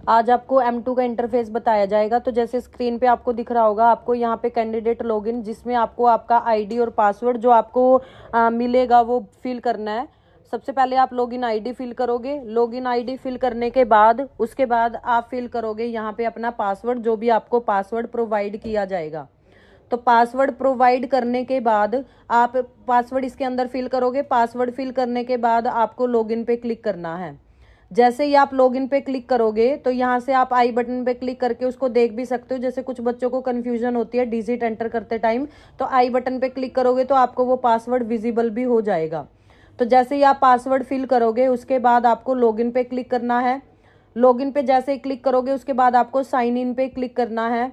आज आपको M2 का इंटरफेस बताया जाएगा। तो जैसे स्क्रीन पे आपको दिख रहा होगा, आपको यहाँ पे कैंडिडेट लॉगिन, जिसमें आपको आपका आईडी और पासवर्ड जो आपको मिलेगा वो फिल करना है। सबसे पहले आप लॉगिन आईडी फिल करोगे। लॉगिन आईडी फिल करने के बाद उसके बाद आप फिल करोगे यहाँ पे अपना पासवर्ड, जो भी आपको पासवर्ड प्रोवाइड किया जाएगा। तो पासवर्ड प्रोवाइड करने के बाद आप पासवर्ड इसके अंदर फिल करोगे। पासवर्ड फिल करने के बाद आपको लॉगिन पे क्लिक करना है। जैसे ही आप लॉगिन पे क्लिक करोगे तो यहाँ से आप आई बटन पे क्लिक करके उसको देख भी सकते हो। जैसे कुछ बच्चों को कंफ्यूजन होती है डिजिट एंटर करते टाइम, तो आई बटन पे क्लिक करोगे तो आपको वो पासवर्ड विजिबल भी हो जाएगा। तो जैसे ही आप पासवर्ड फिल करोगे उसके बाद आपको लॉगिन पे क्लिक करना है। लॉगिन पे जैसे ही क्लिक करोगे उसके बाद आपको साइन इन पे क्लिक करना है।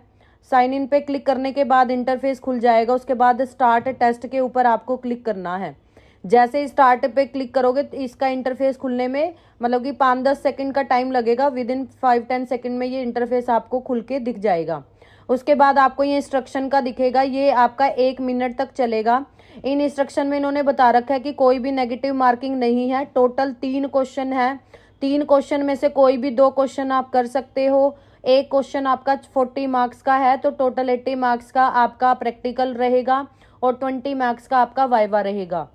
साइन इन पे क्लिक करने के बाद इंटरफेस खुल जाएगा। उसके बाद स्टार्ट टेस्ट के ऊपर आपको क्लिक करना है। जैसे ही स्टार्ट पे क्लिक करोगे तो इसका इंटरफेस खुलने में मतलब कि 5-10 सेकंड का टाइम लगेगा। विद इन 5-10 सेकंड में ये इंटरफेस आपको खुल के दिख जाएगा। उसके बाद आपको ये इंस्ट्रक्शन का दिखेगा, ये आपका 1 मिनट तक चलेगा। इन इंस्ट्रक्शन में इन्होंने बता रखा है कि कोई भी नेगेटिव मार्किंग नहीं है। टोटल 3 क्वेश्चन है। 3 क्वेश्चन में से कोई भी 2 क्वेश्चन आप कर सकते हो। एक क्वेश्चन आपका 40 मार्क्स का है, तो टोटल 80 मार्क्स का आपका प्रैक्टिकल रहेगा और 20 मार्क्स का आपका वाइवा रहेगा।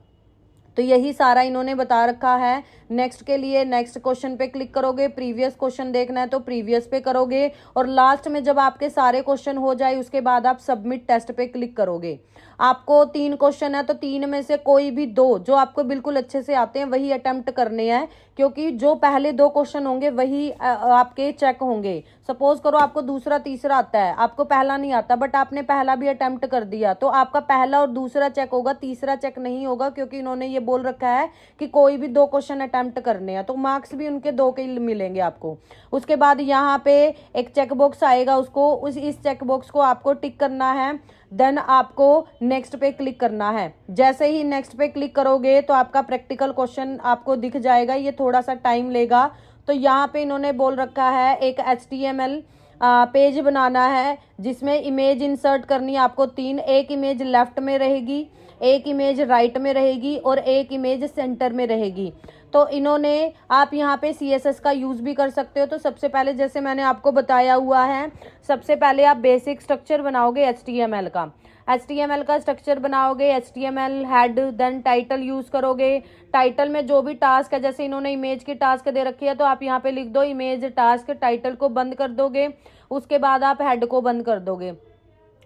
तो यही सारा इन्होंने बता रखा है। नेक्स्ट के लिए नेक्स्ट क्वेश्चन पे क्लिक करोगे, प्रीवियस क्वेश्चन देखना है तो प्रीवियस पे करोगे, और लास्ट में जब आपके सारे क्वेश्चन हो जाए उसके बाद आप सबमिट टेस्ट पे क्लिक करोगे। आपको 3 क्वेश्चन है तो 3 में से कोई भी 2 जो आपको बिल्कुल अच्छे से आते हैं वही अटेम्प्ट करने हैं, क्योंकि जो पहले 2 क्वेश्चन होंगे वही आपके चेक होंगे। सपोज करो आपको दूसरा तीसरा आता है, आपको पहला नहीं आता बट आपने पहला भी अटेम्प्ट कर दिया, तो आपका पहला और दूसरा चेक होगा, तीसरा चेक नहीं होगा, क्योंकि इन्होंने ये बोल रखा है कि कोई भी 2 क्वेश्चन अटेम्प्ट करने हैं, तो मार्क्स भी उनके 2 के मिलेंगे आपको। उसके बाद यहाँ पे एक चेक बॉक्स आएगा, उसको इस चेक बॉक्स को आपको टिक करना है। देन आपको नेक्स्ट पे क्लिक करना है। जैसे ही नेक्स्ट पे क्लिक करोगे तो आपका प्रैक्टिकल क्वेश्चन आपको दिख जाएगा। ये थोड़ा सा टाइम लेगा। तो यहाँ पे इन्होंने बोल रखा है एक HTML पेज बनाना है, जिसमें इमेज इंसर्ट करनी है आपको 3। एक इमेज लेफ्ट में रहेगी, एक इमेज राइट में रहेगी और एक इमेज सेंटर में रहेगी। तो इन्होंने आप यहाँ पे CSS का यूज़ भी कर सकते हो। तो सबसे पहले जैसे मैंने आपको बताया हुआ है, सबसे पहले आप बेसिक स्ट्रक्चर बनाओगे HTML का। HTML का स्ट्रक्चर बनाओगे, HTML head, then title use करोगे। टाइटल में जो भी टास्क है, जैसे इन्होंने इमेज की टास्क दे रखी है तो आप यहाँ पे लिख दो इमेज टास्क। टाइटल को बंद कर दोगे, उसके बाद आप हेड को बंद कर दोगे।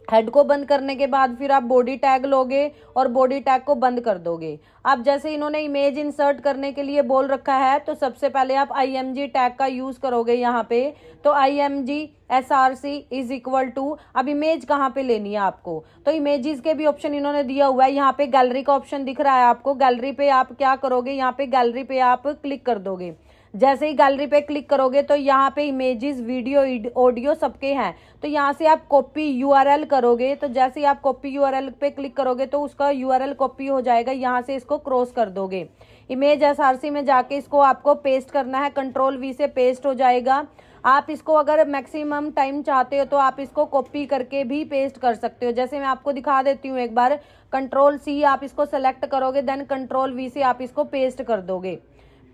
हेड को बंद करने के बाद फिर आप बॉडी टैग लोगे और बॉडी टैग को बंद कर दोगे। अब जैसे इन्होंने इमेज इंसर्ट करने के लिए बोल रखा है तो सबसे पहले आप IMG टैग का यूज करोगे यहाँ पे। तो IMG SRC is equal to, अब इमेज कहाँ पे लेनी है आपको, तो इमेजेस के भी ऑप्शन इन्होंने दिया हुआ है। यहाँ पे गैलरी का ऑप्शन दिख रहा है आपको, गैलरी पे आप क्या करोगे, यहाँ पे गैलरी पे आप क्लिक कर दोगे। जैसे ही गैलरी पे क्लिक करोगे तो यहाँ पे इमेजेस, वीडियो, ऑडियो सबके हैं। तो यहाँ से आप कॉपी URL करोगे। तो जैसे ही आप कॉपी URL पे क्लिक करोगे तो उसका URL कॉपी हो जाएगा। यहाँ से इसको क्रॉस कर दोगे। इमेज SRC में जाके इसको आपको पेस्ट करना है, Ctrl V से पेस्ट हो जाएगा। आप इसको अगर मैक्सिमम टाइम चाहते हो तो आप इसको कॉपी करके भी पेस्ट कर सकते हो। जैसे मैं आपको दिखा देती हूँ एक बार, Ctrl C आप इसको सेलेक्ट करोगे, देन Ctrl V से आप इसको पेस्ट कर दोगे।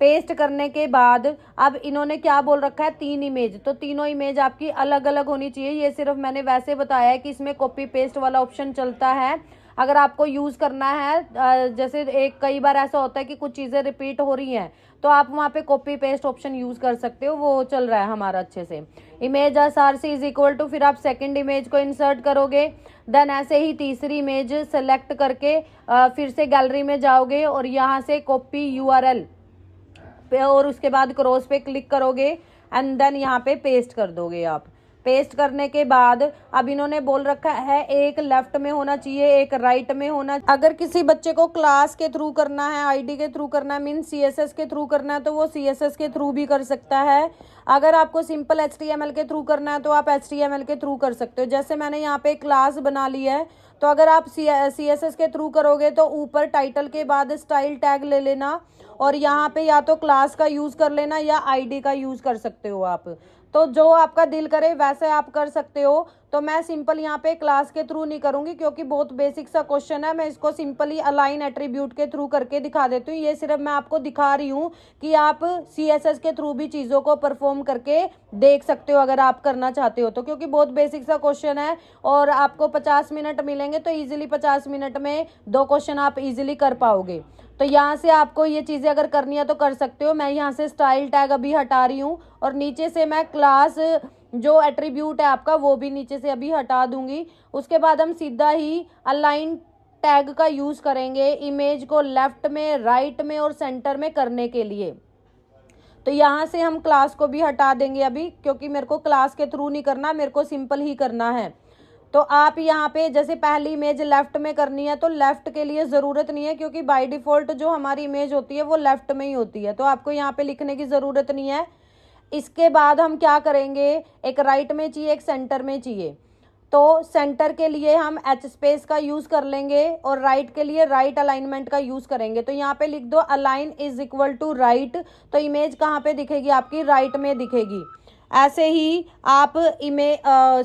पेस्ट करने के बाद अब इन्होंने क्या बोल रखा है, 3 इमेज, तो तीनों इमेज आपकी अलग अलग होनी चाहिए। ये सिर्फ मैंने वैसे बताया है कि इसमें कॉपी पेस्ट वाला ऑप्शन चलता है। अगर आपको यूज़ करना है, जैसे कई बार ऐसा होता है कि कुछ चीज़ें रिपीट हो रही हैं, तो आप वहाँ पे कॉपी पेस्ट ऑप्शन यूज़ कर सकते हो, वो चल रहा है हमारा अच्छे से। Image SRC is equal to, फिर आप सेकंड इमेज को इंसर्ट करोगे। देन ऐसे ही तीसरी इमेज सेलेक्ट करके फिर से गैलरी में जाओगे और यहाँ से कॉपी URL पे और उसके बाद क्रॉस पे क्लिक करोगे एंड देन यहाँ पे पेस्ट कर दोगे आप। पेस्ट करने के बाद अब इन्होंने बोल रखा है एक लेफ्ट में होना चाहिए, एक राइट में होना। अगर किसी बच्चे को क्लास के थ्रू करना है, ID के थ्रू करना है, मीन CSS के थ्रू करना है, तो वो CSS के थ्रू भी कर सकता है। अगर आपको सिंपल HTML के थ्रू करना है तो आप HTML के थ्रू कर सकते हो। जैसे मैंने यहाँ पे क्लास बना ली है, तो अगर आप CSS के थ्रू करोगे तो ऊपर टाइटल के बाद स्टाइल टैग ले लेना और यहाँ पे या तो क्लास का यूज़ कर लेना या ID का यूज़ कर सकते हो आप। तो जो आपका दिल करे वैसे आप कर सकते हो। तो मैं सिंपल यहाँ पे क्लास के थ्रू नहीं करूंगी क्योंकि बहुत बेसिक सा क्वेश्चन है। मैं इसको सिंपली अलाइन एट्रीब्यूट के थ्रू करके दिखा देती हूँ। ये सिर्फ मैं आपको दिखा रही हूँ कि आप CSS के थ्रू भी चीज़ों को परफॉर्म करके देख सकते हो अगर आप करना चाहते हो तो, क्योंकि बहुत बेसिक सा क्वेश्चन है और आपको 50 मिनट मिलेंगे तो ईजिली 50 मिनट में 2 क्वेश्चन आप ईजिली कर पाओगे। तो यहाँ से आपको ये चीज़ें अगर करनी है तो कर सकते हो। मैं यहाँ से स्टाइल टैग अभी हटा रही हूँ और नीचे से मैं क्लास जो एट्रीब्यूट है आपका वो भी नीचे से अभी हटा दूंगी। उसके बाद हम सीधा ही अलाइन टैग का यूज़ करेंगे इमेज को लेफ्ट में, राइट में और सेंटर में करने के लिए। तो यहाँ से हम क्लास को भी हटा देंगे अभी, क्योंकि मेरे को क्लास के थ्रू नहीं करना, मेरे को सिंपल ही करना है। तो आप यहाँ पे जैसे पहली इमेज लेफ्ट में करनी है तो लेफ्ट के लिए ज़रूरत नहीं है, क्योंकि बाय डिफ़ॉल्ट जो हमारी इमेज होती है वो लेफ्ट में ही होती है, तो आपको यहाँ पे लिखने की ज़रूरत नहीं है। इसके बाद हम क्या करेंगे, एक राइट में चाहिए, एक सेंटर में चाहिए। तो सेंटर के लिए हम H स्पेस का यूज़ कर लेंगे और राइट के लिए राइट अलाइनमेंट का यूज़ करेंगे। तो यहाँ पे लिख दो align is equal to right. तो इमेज कहाँ पे दिखेगी आपकी, राइट में दिखेगी। ऐसे ही आप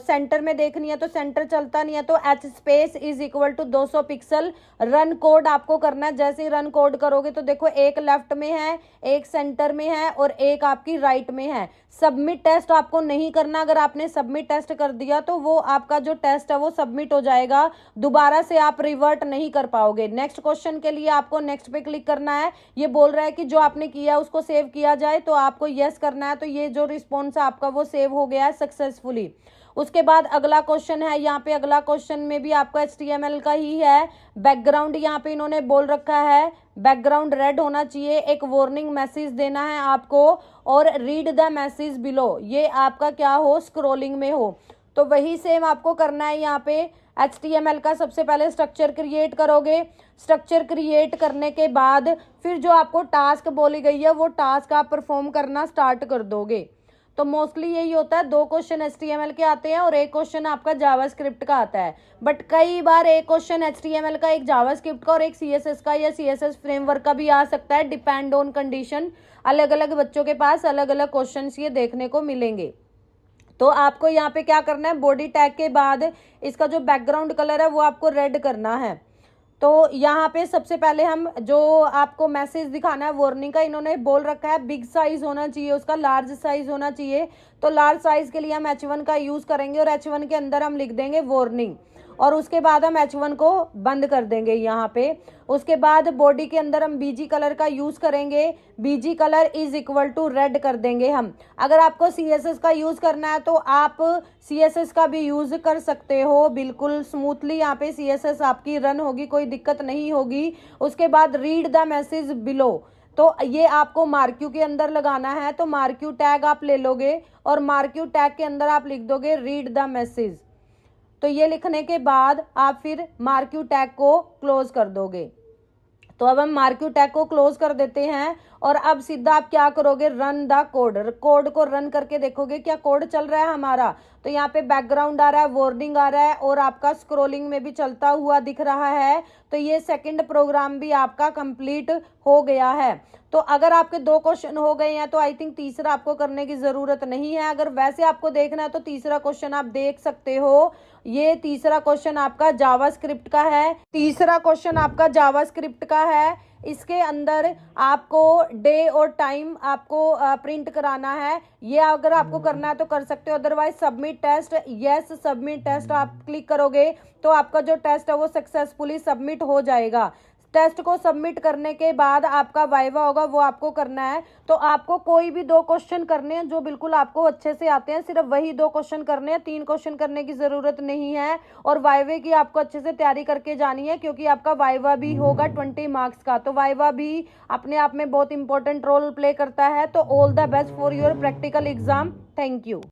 सेंटर में देखनी है तो सेंटर चलता नहीं है तो H space is equal to 200 pixel. Run code आपको करना है। जैसे ही रन कोड करोगे तो देखो एक लेफ्ट में है, एक सेंटर में है और एक आपकी राइट में है। सबमिट टेस्ट आपको नहीं करना। अगर आपने सबमिट टेस्ट कर दिया तो वो आपका जो टेस्ट है वो सबमिट हो जाएगा, दोबारा से आप रिवर्ट नहीं कर पाओगे। नेक्स्ट क्वेश्चन के लिए आपको नेक्स्ट पे क्लिक करना है। ये बोल रहा है कि जो आपने किया उसको सेव किया जाए, तो आपको यस करना है। तो ये जो रिस्पॉन्स है आपका वो सेव हो गया है सक्सेसफुली। उसके बाद अगला क्वेश्चन है, यहाँ पे अगला क्वेश्चन में भी आपका HTML का ही है। बैकग्राउंड यहाँ पे इन्होंने बोल रखा है बैकग्राउंड रेड होना चाहिए, एक वार्निंग मैसेज देना है आपको और रीड द मैसेज बिलो, ये आपका क्या हो, स्क्रॉलिंग में हो। तो वही सेम आपको करना है। यहाँ पे HTML का सबसे पहले स्ट्रक्चर क्रिएट करोगे। स्ट्रक्चर क्रिएट करने के बाद फिर जो आपको टास्क बोली गई है वो टास्क आप परफॉर्म करना स्टार्ट कर दोगे। तो मोस्टली यही होता है, 2 क्वेश्चन HTML के आते हैं और एक क्वेश्चन आपका जावास्क्रिप्ट का आता है। बट कई बार एक क्वेश्चन HTML का, एक जावास्क्रिप्ट का और एक CSS का या CSS फ्रेमवर्क का भी आ सकता है, डिपेंड ऑन कंडीशन। अलग अलग बच्चों के पास अलग अलग क्वेश्चन ये देखने को मिलेंगे। तो आपको यहाँ पे क्या करना है, बॉडी टैग के बाद इसका जो बैकग्राउंड कलर है वो आपको रेड करना है। तो यहाँ पे सबसे पहले हम जो आपको मैसेज दिखाना है वार्निंग का, इन्होंने बोल रखा है बिग साइज होना चाहिए उसका, लार्ज साइज होना चाहिए। तो लार्ज साइज के लिए हम H1 का यूज़ करेंगे और H1 के अंदर हम लिख देंगे वार्निंग और उसके बाद हम H1 को बंद कर देंगे यहाँ पे। उसके बाद बॉडी के अंदर हम BG कलर का यूज़ करेंगे, BG colour is equal to red कर देंगे हम। अगर आपको CSS का यूज़ करना है तो आप CSS का भी यूज़ कर सकते हो, बिल्कुल स्मूथली यहाँ पे CSS आपकी रन होगी, कोई दिक्कत नहीं होगी। उसके बाद रीड द मैसेज बिलो, तो ये आपको मार्क्यू के अंदर लगाना है। तो मार्क्यू टैग आप ले लोगे और मार्क्यू टैग के अंदर आप लिख दोगे रीड द मैसेज। तो ये लिखने के बाद आप फिर मार्क्यू टैग को क्लोज कर दोगे। तो अब हम मार्क्यू टैग को क्लोज कर देते हैं और अब सीधा आप क्या करोगे, रन द कोड। कोड को रन करके देखोगे क्या कोड चल रहा है हमारा। तो यहाँ पे बैकग्राउंड आ रहा है, वार्निंग आ रहा है और आपका स्क्रोलिंग में भी चलता हुआ दिख रहा है। तो ये सेकंड प्रोग्राम भी आपका कंप्लीट हो गया है। तो अगर आपके 2 क्वेश्चन हो गए हैं तो आई थिंक तीसरा आपको करने की ज़रूरत नहीं है। अगर वैसे आपको देखना है तो तीसरा क्वेश्चन आप देख सकते हो। ये तीसरा क्वेश्चन आपका जावास्क्रिप्ट का है। तीसरा क्वेश्चन आपका जावास्क्रिप्ट का है। इसके अंदर आपको डे और टाइम आपको प्रिंट कराना है। ये अगर आपको करना है तो कर सकते हो, otherwise submit test, yes submit test आप क्लिक करोगे तो आपका जो टेस्ट है वो सक्सेसफुली सबमिट हो जाएगा। टेस्ट को सबमिट करने के बाद आपका वाइवा होगा, वो आपको करना है। तो आपको कोई भी 2 क्वेश्चन करने हैं जो बिल्कुल आपको अच्छे से आते हैं, सिर्फ वही 2 क्वेश्चन करने हैं, 3 क्वेश्चन करने की ज़रूरत नहीं है। और वाइवे की आपको अच्छे से तैयारी करके जानी है, क्योंकि आपका वाइवा भी होगा 20 मार्क्स का। तो वाइवा भी अपने आप में बहुत इंपॉर्टेंट रोल प्ले करता है। तो all the best for your practical exam. Thank you.